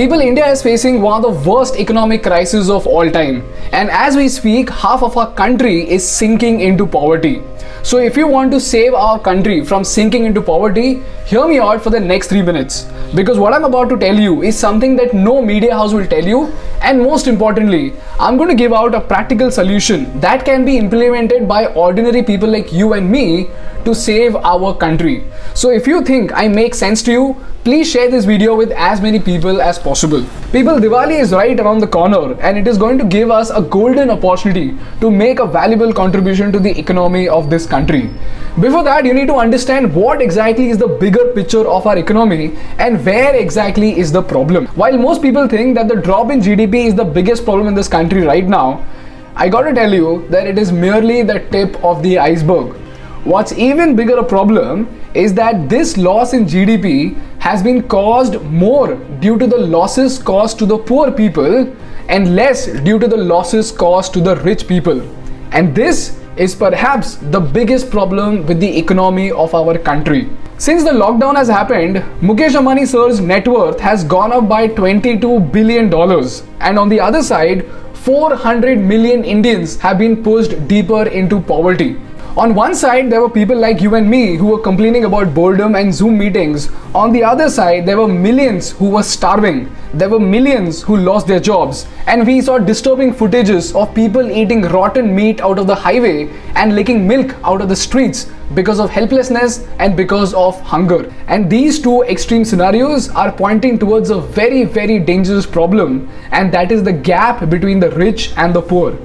People, India is facing one of the worst economic crises of all time. And as we speak, half of our country is sinking into poverty. So if you want to save our country from sinking into poverty, hear me out for the next 3 minutes. Because what I'm about to tell you is something that no media house will tell you. And most importantly, I'm going to give out a practical solution that can be implemented by ordinary people like you and me to save our country. So if you think I make sense to you, please share this video with as many people as possible. People, Diwali is right around the corner and it is going to give us a golden opportunity to make a valuable contribution to the economy of this country. Before that, you need to understand what exactly is the bigger picture of our economy and where exactly is the problem. While most people think that the drop in GDP is the biggest problem in this country right now, I gotta tell you that it is merely the tip of the iceberg. What's even bigger a problem is that this loss in GDP has been caused more due to the losses caused to the poor people and less due to the losses caused to the rich people. And this is perhaps the biggest problem with the economy of our country. Since the lockdown has happened, Mukesh Ambani sir's net worth has gone up by $22 billion. And on the other side, 400 million Indians have been pushed deeper into poverty. On one side, there were people like you and me who were complaining about boredom and Zoom meetings. On the other side, there were millions who were starving. There were millions who lost their jobs. And we saw disturbing footages of people eating rotten meat out of the highway and licking milk out of the streets because of helplessness and because of hunger. And these two extreme scenarios are pointing towards a very, very dangerous problem, and that is the gap between the rich and the poor.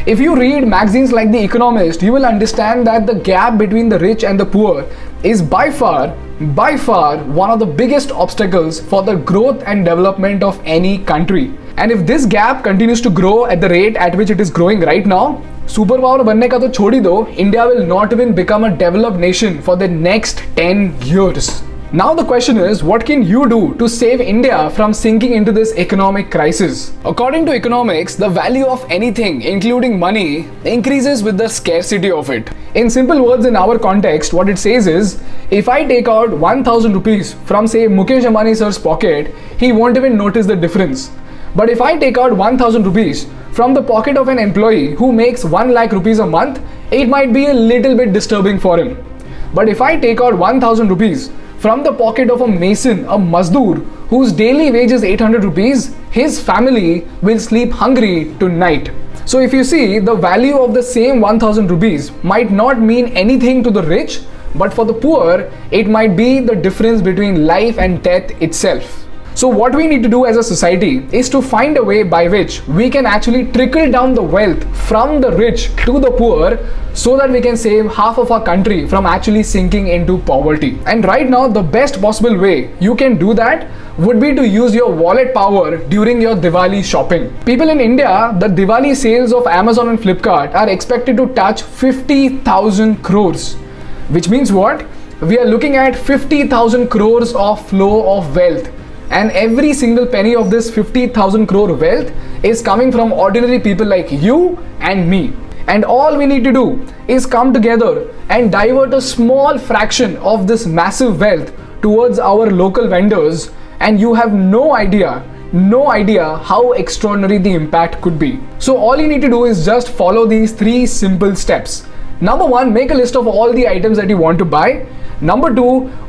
If you read magazines like The Economist, you will understand that the gap between the rich and the poor is by far one of the biggest obstacles for the growth and development of any country. And if this gap continues to grow at the rate at which it is growing right now, superpower बनने का तो छोड़ ही दो, India will not even become a developed nation for the next 10 years. Now the question is, what can you do to save India from sinking into this economic crisis? According to economics, the value of anything, including money, increases with the scarcity of it. In simple words, in our context, what it says is, if I take out 1000 rupees from say Mukesh Ambani sir's pocket, he won't even notice the difference. But if I take out 1000 rupees from the pocket of an employee who makes 1 lakh rupees a month, it might be a little bit disturbing for him. But if I take out 1000 rupees from the pocket of a mason, a mazdoor, whose daily wage is 800 rupees, his family will sleep hungry tonight. So if you see, the value of the same 1000 rupees might not mean anything to the rich, but for the poor, it might be the difference between life and death itself. So what we need to do as a society is to find a way by which we can actually trickle down the wealth from the rich to the poor so that we can save half of our country from actually sinking into poverty. And right now, the best possible way you can do that would be to use your wallet power during your Diwali shopping. People in India, the Diwali sales of Amazon and Flipkart are expected to touch 50,000 crores. Which means what? We are looking at 50,000 crores of flow of wealth. And every single penny of this 50,000 crore wealth is coming from ordinary people like you and me. And all we need to do is come together and divert a small fraction of this massive wealth towards our local vendors, and you have no idea how extraordinary the impact could be. So all you need to do is just follow these 3 simple steps. Number 1, make a list of all the items that you want to buy. Number 2,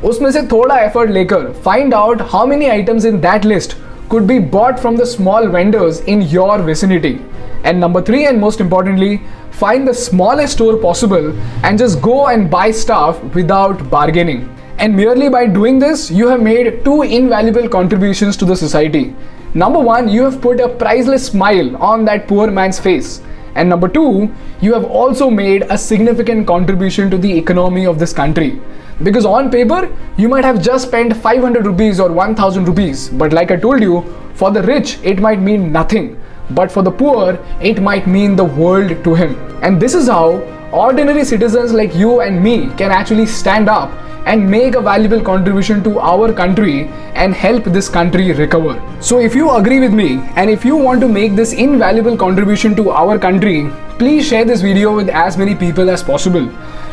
उसमें से थोड़ा effort लेकर find out how many items in that list could be bought from the small vendors in your vicinity. And number 3, and most importantly, find the smallest store possible and just go and buy stuff without bargaining. And merely by doing this, you have made 2 invaluable contributions to the society. Number 1, you have put a priceless smile on that poor man's face. And number 2, you have also made a significant contribution to the economy of this country. Because on paper, you might have just spent 500 rupees or 1000 rupees. But like I told you, for the rich, it might mean nothing. But for the poor, it might mean the world to him. And this is how ordinary citizens like you and me can actually stand up and make a valuable contribution to our country and help this country recover. So if you agree with me and if you want to make this invaluable contribution to our country, please share this video with as many people as possible.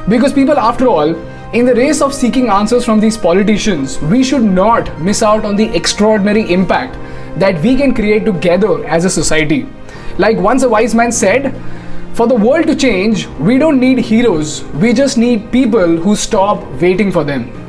Because people, after all, in the race of seeking answers from these politicians, we should not miss out on the extraordinary impact that we can create together as a society. Like once a wise man said, for the world to change, we don't need heroes, we just need people who stop waiting for them.